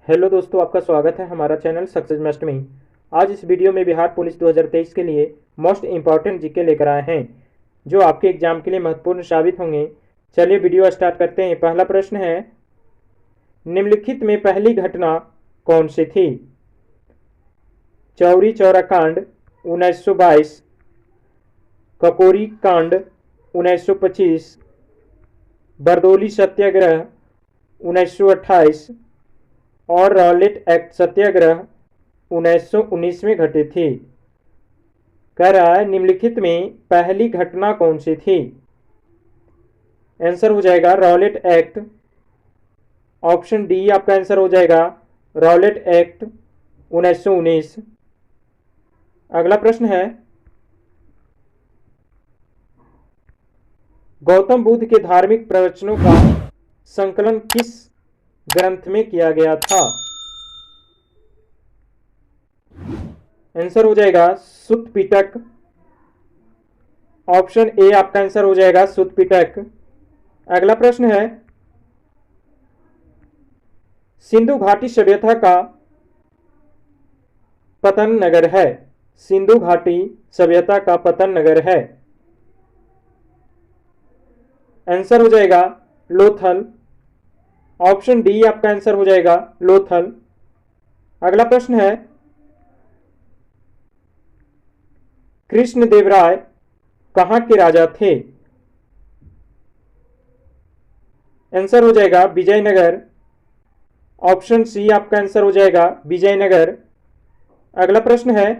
Hello दोस्तों, आपका स्वागत है हमारा चैनल सक्सेस मस्ट में। आज इस वीडियो में बिहार पुलिस 2023 के लिए मोस्ट इंपॉर्टेंट जीके लेकर आए हैं जो आपके एग्जाम के लिए महत्वपूर्ण साबित होंगे। चलिए वीडियो स्टार्ट करते हैं। पहला प्रश्न है, निम्नलिखित में पहली घटना कौन सी थी? चौरी चौरा कांड 1922, ककोरी कांड 1925, बरदौली सत्याग्रह 1928 और रॉलेट एक्ट सत्याग्रह 1919 में घटी थी। कह रहा है निम्नलिखित में पहली घटना कौन सी थी? आंसर हो जाएगा रॉलेट एक्ट। ऑप्शन डी आपका आंसर हो जाएगा रॉलेट एक्ट 1919। अगला प्रश्न है, गौतम बुद्ध के धार्मिक प्रवचनों का संकलन किस ग्रंथ में किया गया था? आंसर हो जाएगा सुत्त पिटक। ऑप्शन ए आपका आंसर हो जाएगा सुत्त पिटक। अगला प्रश्न है, सिंधु घाटी सभ्यता का पतन नगर है। सिंधु घाटी सभ्यता का पतन नगर है। आंसर हो जाएगा लोथल। ऑप्शन डी आपका आंसर हो जाएगा लोथल। अगला प्रश्न है, कृष्णदेवराय कहां के राजा थे? आंसर हो जाएगा विजयनगर। ऑप्शन सी आपका आंसर हो जाएगा विजयनगर। अगला प्रश्न है,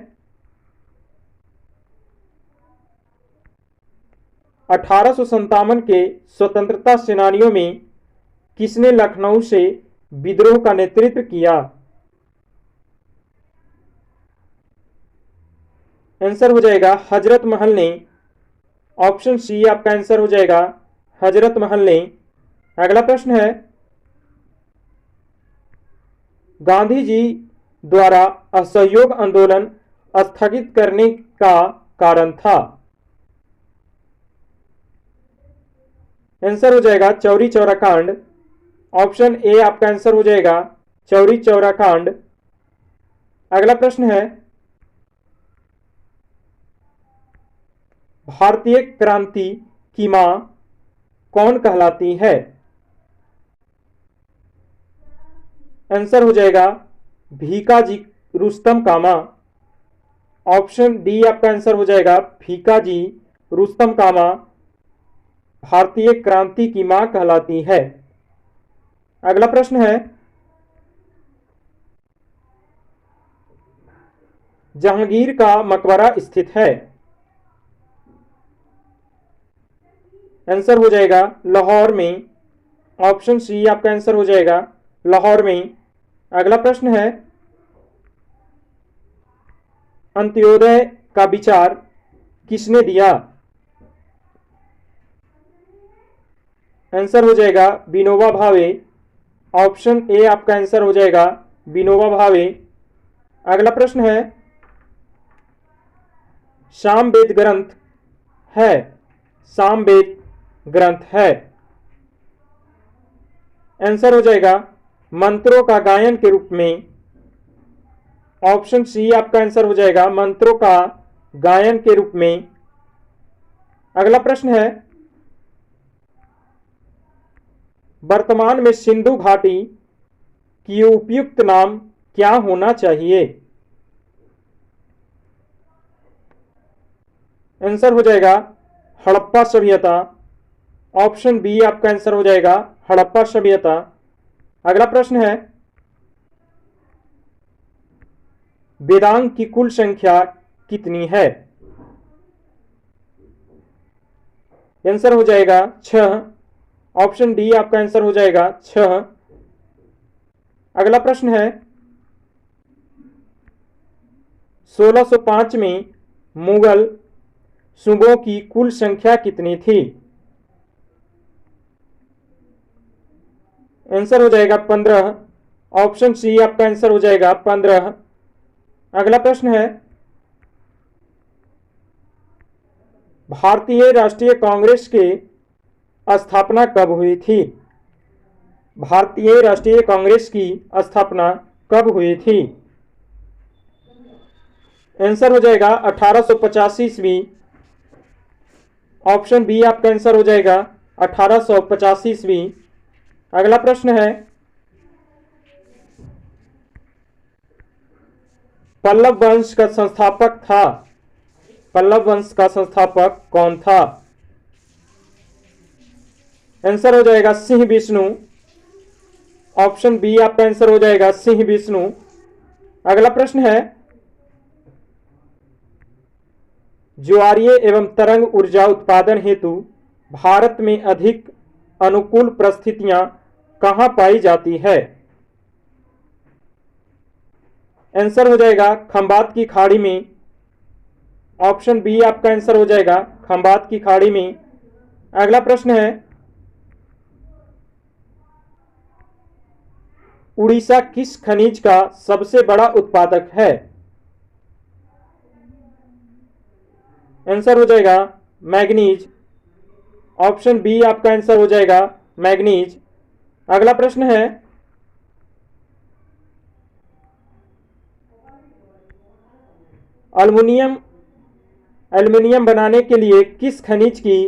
1857 के स्वतंत्रता सेनानियों में किसने लखनऊ से विद्रोह का नेतृत्व किया? आंसर हो जाएगा हजरत महल ने। ऑप्शन सी आपका आंसर हो जाएगा हजरत महल ने। अगला प्रश्न है, गांधी जी द्वारा असहयोग आंदोलन स्थगित करने का कारण था? आंसर हो जाएगा चौरी चौरा कांड। ऑप्शन ए आपका आंसर हो जाएगा चौरी चौरा कांड। अगला प्रश्न है, भारतीय क्रांति की मां कौन कहलाती है? आंसर हो जाएगा भीकाजी रुस्तम कामा। ऑप्शन डी आपका आंसर हो जाएगा भीकाजी रुस्तम कामा भारतीय क्रांति की मां कहलाती है। अगला प्रश्न है, जहांगीर का मकबरा स्थित है? आंसर हो जाएगा लाहौर में। ऑप्शन सी आपका आंसर हो जाएगा लाहौर में। अगला प्रश्न है, अंत्योदय का विचार किसने दिया? आंसर हो जाएगा विनोबा भावे। ऑप्शन ए आपका आंसर हो जाएगा विनोबा भावे। अगला प्रश्न है, सामवेद ग्रंथ है। सामवेद ग्रंथ है। आंसर हो जाएगा मंत्रों का गायन के रूप में। ऑप्शन सी आपका आंसर हो जाएगा मंत्रों का गायन के रूप में। अगला प्रश्न है, वर्तमान में सिंधु घाटी की उपयुक्त नाम क्या होना चाहिए? आंसर हो जाएगा हड़प्पा सभ्यता। ऑप्शन बी आपका आंसर हो जाएगा हड़प्पा सभ्यता। अगला प्रश्न है, वेदांग की कुल संख्या कितनी है? आंसर हो जाएगा 6। ऑप्शन डी आपका आंसर हो जाएगा 6। अगला प्रश्न है, 1605 में मुगल सूबों की कुल संख्या कितनी थी? आंसर हो जाएगा 15। ऑप्शन सी आपका आंसर हो जाएगा 15। अगला प्रश्न है, भारतीय राष्ट्रीय कांग्रेस की स्थापना कब हुई थी? भारतीय राष्ट्रीय कांग्रेस की स्थापना कब हुई थी? आंसर हो जाएगा 1885 ईस्वी। ऑप्शन बी आपका आंसर हो जाएगा 1885 ईस्वी। अगला प्रश्न है, पल्लव वंश का संस्थापक था, पल्लव वंश का संस्थापक कौन था? आंसर हो जाएगा सिंह विष्णु। ऑप्शन बी आपका आंसर हो जाएगा सिंह विष्णु। अगला प्रश्न है, ज्वारीय एवं तरंग ऊर्जा उत्पादन हेतु भारत में अधिक अनुकूल परिस्थितियां कहां पाई जाती है? आंसर हो जाएगा खंबात की खाड़ी में। ऑप्शन बी आपका आंसर हो जाएगा खंबात की खाड़ी में। अगला प्रश्न है, उड़ीसा किस खनिज का सबसे बड़ा उत्पादक है? आंसर हो जाएगा मैग्नीज। ऑप्शन बी आपका आंसर हो जाएगा मैग्नीज। अगला प्रश्न है, एल्युमिनियम बनाने के लिए किस खनिज की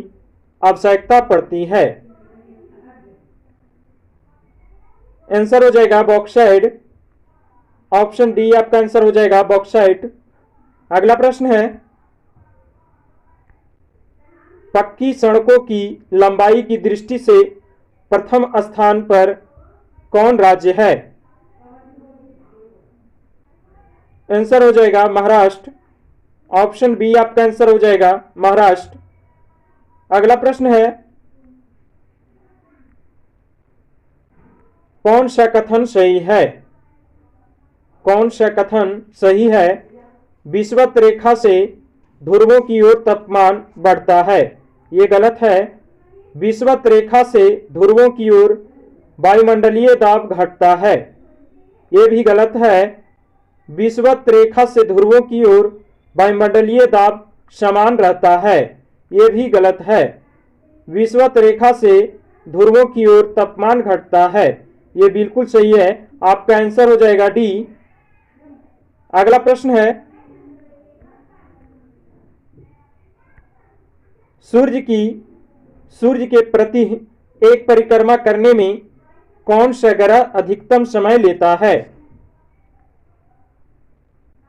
आवश्यकता पड़ती है? आंसर हो जाएगा बॉक्साइट। ऑप्शन डी आपका आंसर हो जाएगा बॉक्साइट। अगला प्रश्न है, पक्की सड़कों की लंबाई की दृष्टि से प्रथम स्थान पर कौन राज्य है? आंसर हो जाएगा महाराष्ट्र। ऑप्शन बी आपका आंसर हो जाएगा महाराष्ट्र। अगला प्रश्न है, कौन सा कथन सही है? कौन सा कथन सही है? विषुवत रेखा से ध्रुवों की ओर तापमान बढ़ता है, ये गलत है। विषुवत रेखा से ध्रुवों की ओर वायुमंडलीय दाब घटता है, ये भी गलत है। विषुवत रेखा से ध्रुवों की ओर वायुमंडलीय दाब समान रहता है, ये भी गलत है। विषुवत रेखा से ध्रुवों की ओर तापमान घटता है, ये बिल्कुल सही है। आपका आंसर हो जाएगा डी। अगला प्रश्न है, सूर्य के प्रति एक परिक्रमा करने में कौन सा ग्रह अधिकतम समय लेता है?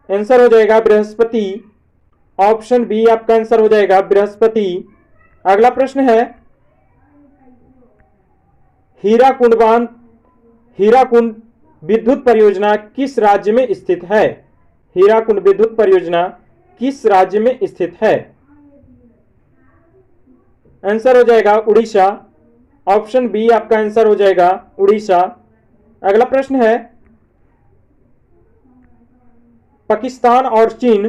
आंसर हो जाएगा बृहस्पति। ऑप्शन बी आपका आंसर हो जाएगा बृहस्पति। अगला प्रश्न है, हीराकुंड विद्युत परियोजना किस राज्य में स्थित है? हीराकुंड विद्युत परियोजना किस राज्य में स्थित है? आंसर हो जाएगा उड़ीसा। ऑप्शन बी आपका आंसर हो जाएगा उड़ीसा। अगला प्रश्न है, पाकिस्तान और चीन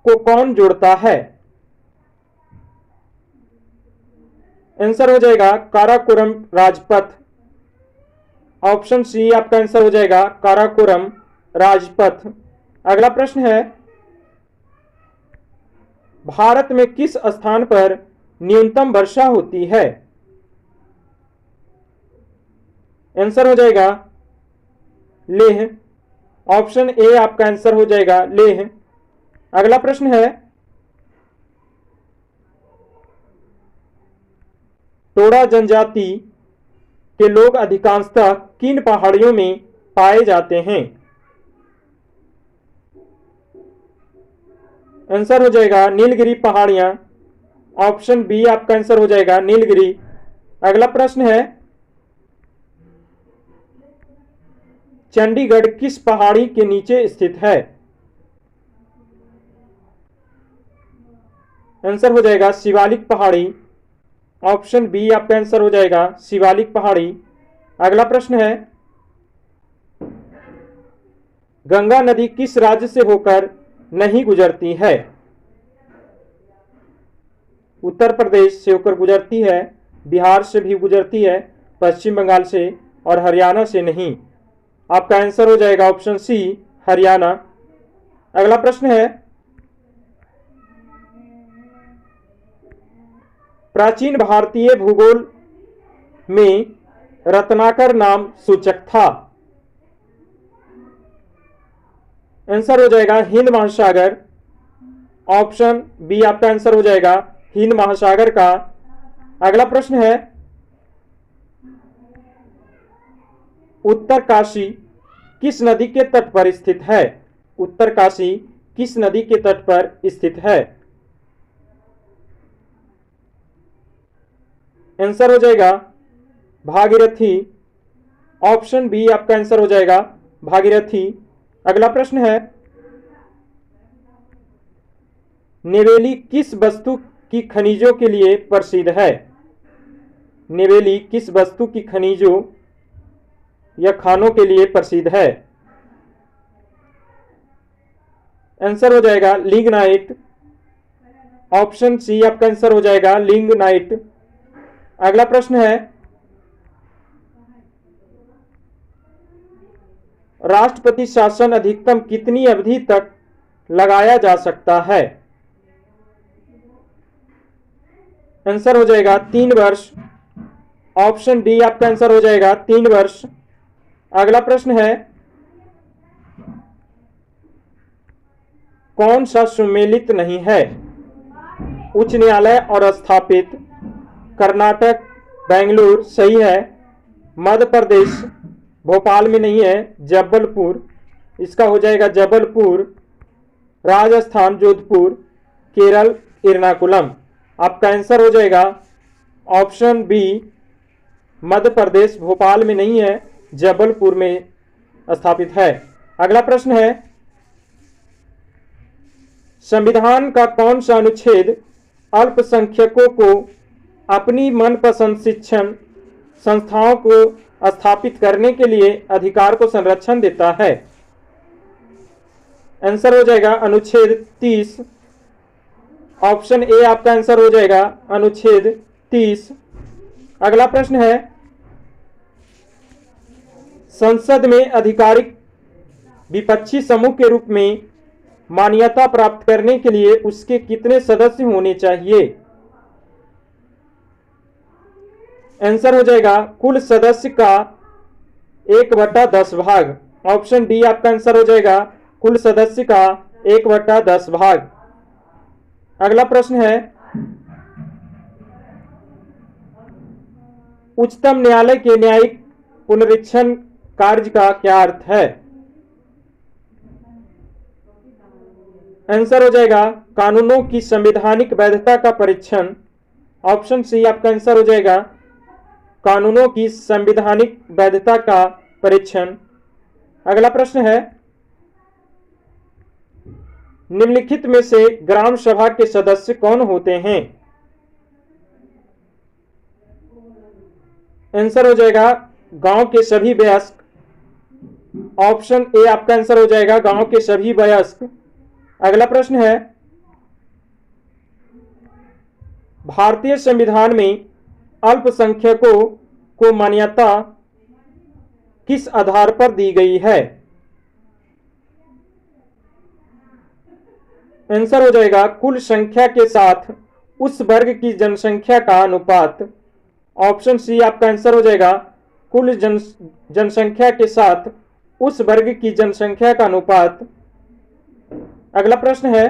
को कौन जोड़ता है? आंसर हो जाएगा काराकोरम राजपथ। ऑप्शन सी आपका आंसर हो जाएगा काराकोरम राजपथ। अगला प्रश्न है, भारत में किस स्थान पर न्यूनतम वर्षा होती है? आंसर हो जाएगा लेह। ऑप्शन ए आपका आंसर हो जाएगा लेह। अगला प्रश्न है, टोडा जनजाति के लोग अधिकांशतः किन पहाड़ियों में पाए जाते हैं? आंसर हो जाएगा नीलगिरी पहाड़ियां। ऑप्शन बी आपका आंसर हो जाएगा नीलगिरी। अगला प्रश्न है, चंडीगढ़ किस पहाड़ी के नीचे स्थित है? आंसर हो जाएगा शिवालिक पहाड़ी। ऑप्शन बी आपका आंसर हो जाएगा शिवालिक पहाड़ी। अगला प्रश्न है, गंगा नदी किस राज्य से होकर नहीं गुजरती है? उत्तर प्रदेश से होकर गुजरती है, बिहार से भी गुजरती है, पश्चिम बंगाल से, और हरियाणा से नहीं। आपका आंसर हो जाएगा ऑप्शन सी हरियाणा। अगला प्रश्न है, प्राचीन भारतीय भूगोल में रत्नाकर नाम सूचक था? आंसर हो जाएगा हिंद महासागर। ऑप्शन बी आपका आंसर हो जाएगा हिंद महासागर का। अगला प्रश्न है, उत्तरकाशी किस नदी के तट पर स्थित है? उत्तरकाशी किस नदी के तट पर स्थित है? आंसर हो जाएगा भागीरथी। ऑप्शन बी आपका आंसर हो जाएगा भागीरथी। अगला प्रश्न है, नेवेली किस वस्तु की खनिजों के लिए प्रसिद्ध है? नेवेली किस वस्तु की खनिजों या खानों के लिए प्रसिद्ध है? आंसर हो जाएगा लिग्नाइट। ऑप्शन सी आपका आंसर हो जाएगा लिग्नाइट। अगला प्रश्न है, राष्ट्रपति शासन अधिकतम कितनी अवधि तक लगाया जा सकता है? आंसर हो जाएगा 3 वर्ष। ऑप्शन डी आपका आंसर हो जाएगा 3 वर्ष। अगला प्रश्न है, कौन सा सुमेलित नहीं है? उच्च न्यायालय और स्थापित कर्नाटक बेंगलुरु सही है। मध्य प्रदेश भोपाल में नहीं है, जबलपुर, इसका हो जाएगा जबलपुर। राजस्थान जोधपुर, केरल एर्नाकुलम। आपका आंसर हो जाएगा ऑप्शन बी मध्य प्रदेश भोपाल में नहीं है, जबलपुर में स्थापित है। अगला प्रश्न है, संविधान का कौन सा अनुच्छेद अल्पसंख्यकों को अपनी मनपसंद शिक्षण संस्थाओं को स्थापित करने के लिए अधिकार को संरक्षण देता है? आंसर हो जाएगा अनुच्छेद 30। ऑप्शन ए आपका आंसर हो जाएगा अनुच्छेद 30। अगला प्रश्न है, संसद में आधिकारिक विपक्षी समूह के रूप में मान्यता प्राप्त करने के लिए उसके कितने सदस्य होने चाहिए? आंसर हो जाएगा कुल सदस्य का 1/10 भाग। ऑप्शन डी आपका आंसर हो जाएगा कुल सदस्य का 1/10 भाग। अगला प्रश्न है, उच्चतम न्यायालय के न्यायिक पुनरीक्षण कार्य का क्या अर्थ है? आंसर हो जाएगा कानूनों की संवैधानिक वैधता का परीक्षण। ऑप्शन सी आपका आंसर हो जाएगा कानूनों की संवैधानिक वैधता का परीक्षण। अगला प्रश्न है, निम्नलिखित में से ग्राम सभा के सदस्य कौन होते हैं? आंसर हो जाएगा गांव के सभी वयस्क। ऑप्शन ए आपका आंसर हो जाएगा गांव के सभी वयस्क। अगला प्रश्न है, भारतीय संविधान में अल्पसंख्यकों को मान्यता किस आधार पर दी गई है? आंसर हो जाएगा कुल संख्या के साथ उस वर्ग की जनसंख्या का अनुपात। ऑप्शन सी आपका आंसर हो जाएगा कुल जनसंख्या के साथ उस वर्ग की जनसंख्या का अनुपात। अगला प्रश्न है,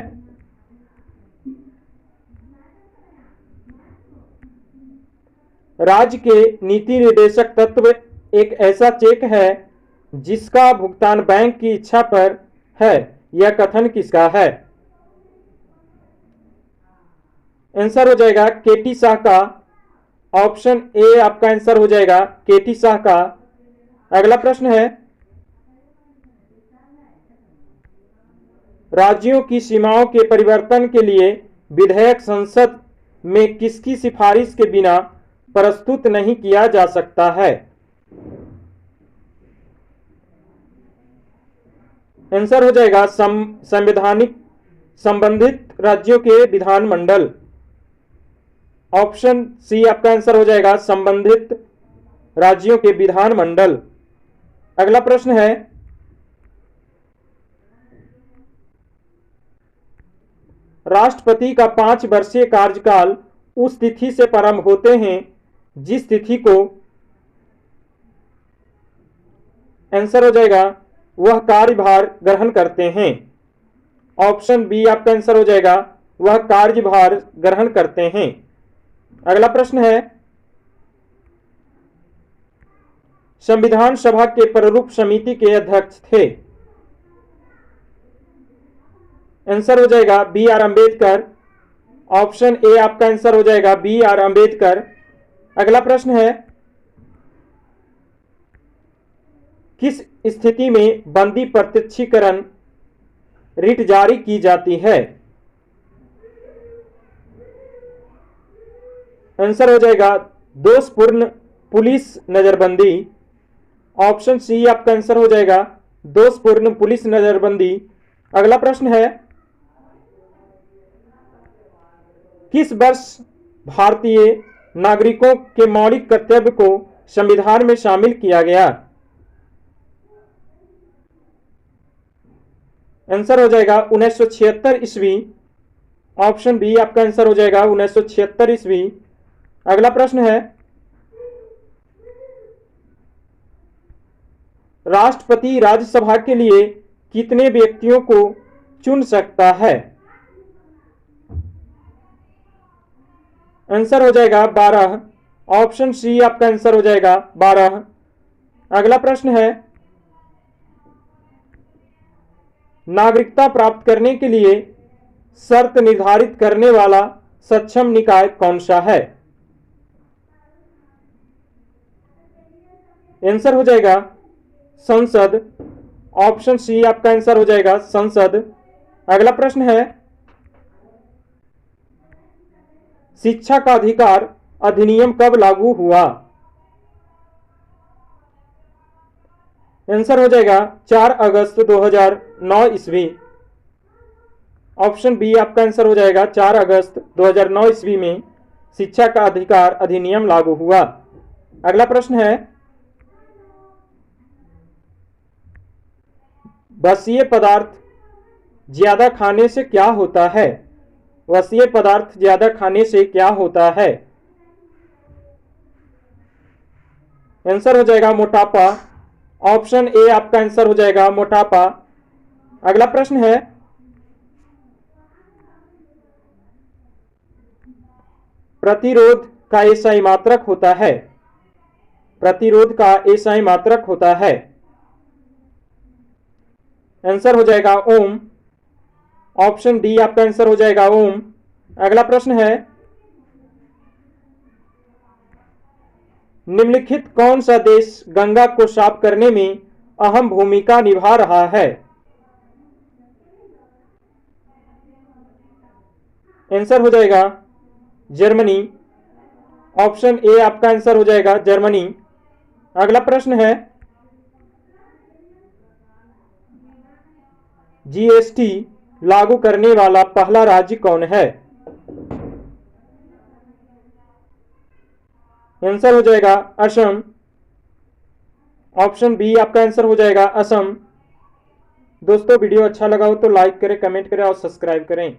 राज्य के नीति निर्देशक तत्व एक ऐसा चेक है जिसका भुगतान बैंक की इच्छा पर है। यह कथन किसका है? आंसर हो जाएगा केटी शाह का। ऑप्शन ए आपका आंसर हो जाएगा केटी शाह का। अगला प्रश्न है, राज्यों की सीमाओं के परिवर्तन के लिए विधेयक संसद में किसकी सिफारिश के बिना प्रस्तुत नहीं किया जा सकता है? आंसर हो जाएगा संवैधानिक संबंधित राज्यों के विधानमंडल। ऑप्शन सी आपका आंसर हो जाएगा संबंधित राज्यों के विधानमंडल। अगला प्रश्न है, राष्ट्रपति का 5 वर्षीय कार्यकाल उस तिथि से प्रारंभ होते हैं जिस तिथि को आंसर हो जाएगा वह कार्यभार ग्रहण करते हैं। ऑप्शन बी आपका आंसर हो जाएगा वह कार्यभार ग्रहण करते हैं। अगला प्रश्न है, संविधान सभा के प्रारूप समिति के अध्यक्ष थे। आंसर हो जाएगा B R Ambedkar. Option A आपका आंसर हो जाएगा बी आर अम्बेडकर। अगला प्रश्न है, किस स्थिति में बंदी प्रत्यक्षीकरण रिट जारी की जाती है? आंसर हो जाएगा दोषपूर्ण पुलिस नजरबंदी। ऑप्शन सी आपका आंसर हो जाएगा दोषपूर्ण पुलिस नजरबंदी। अगला प्रश्न है, किस वर्ष भारतीय नागरिकों के मौलिक कर्तव्य को संविधान में शामिल किया गया? आंसर हो जाएगा 1976 ईस्वी। ऑप्शन बी आपका आंसर हो जाएगा 1976 ईस्वी। अगला प्रश्न है, राष्ट्रपति राज्यसभा के लिए कितने व्यक्तियों को चुन सकता है? आंसर हो जाएगा 12। ऑप्शन सी आपका आंसर हो जाएगा 12। अगला प्रश्न है, नागरिकता प्राप्त करने के लिए शर्त निर्धारित करने वाला सक्षम निकाय कौन सा है? आंसर हो जाएगा संसद। ऑप्शन सी आपका आंसर हो जाएगा संसद। अगला प्रश्न है, शिक्षा का अधिकार अधिनियम कब लागू हुआ? आंसर हो जाएगा 4 अगस्त 2009 ईस्वी। ऑप्शन बी आपका आंसर हो जाएगा 4 अगस्त 2009 ईस्वी में शिक्षा का अधिकार अधिनियम लागू हुआ। अगला प्रश्न है, वसीय पदार्थ ज्यादा खाने से क्या होता है? वसीय पदार्थ ज्यादा खाने से क्या होता है? आंसर हो जाएगा मोटापा। ऑप्शन ए आपका आंसर हो जाएगा मोटापा। अगला प्रश्न है, प्रतिरोध का एसआई मात्रक होता है। प्रतिरोध का एसआई मात्रक होता है। आंसर हो जाएगा ओम। ऑप्शन डी आपका आंसर हो जाएगा ओम। अगला प्रश्न है, निम्नलिखित कौन सा देश गंगा को साफ करने में अहम भूमिका निभा रहा है? आंसर हो जाएगा जर्मनी। ऑप्शन ए आपका आंसर हो जाएगा जर्मनी। अगला प्रश्न है, जीएसटी लागू करने वाला पहला राज्य कौन है? आंसर हो जाएगा असम। ऑप्शन बी आपका आंसर हो जाएगा असम। दोस्तों वीडियो अच्छा लगा हो तो लाइक करें, कमेंट करें और सब्सक्राइब करें।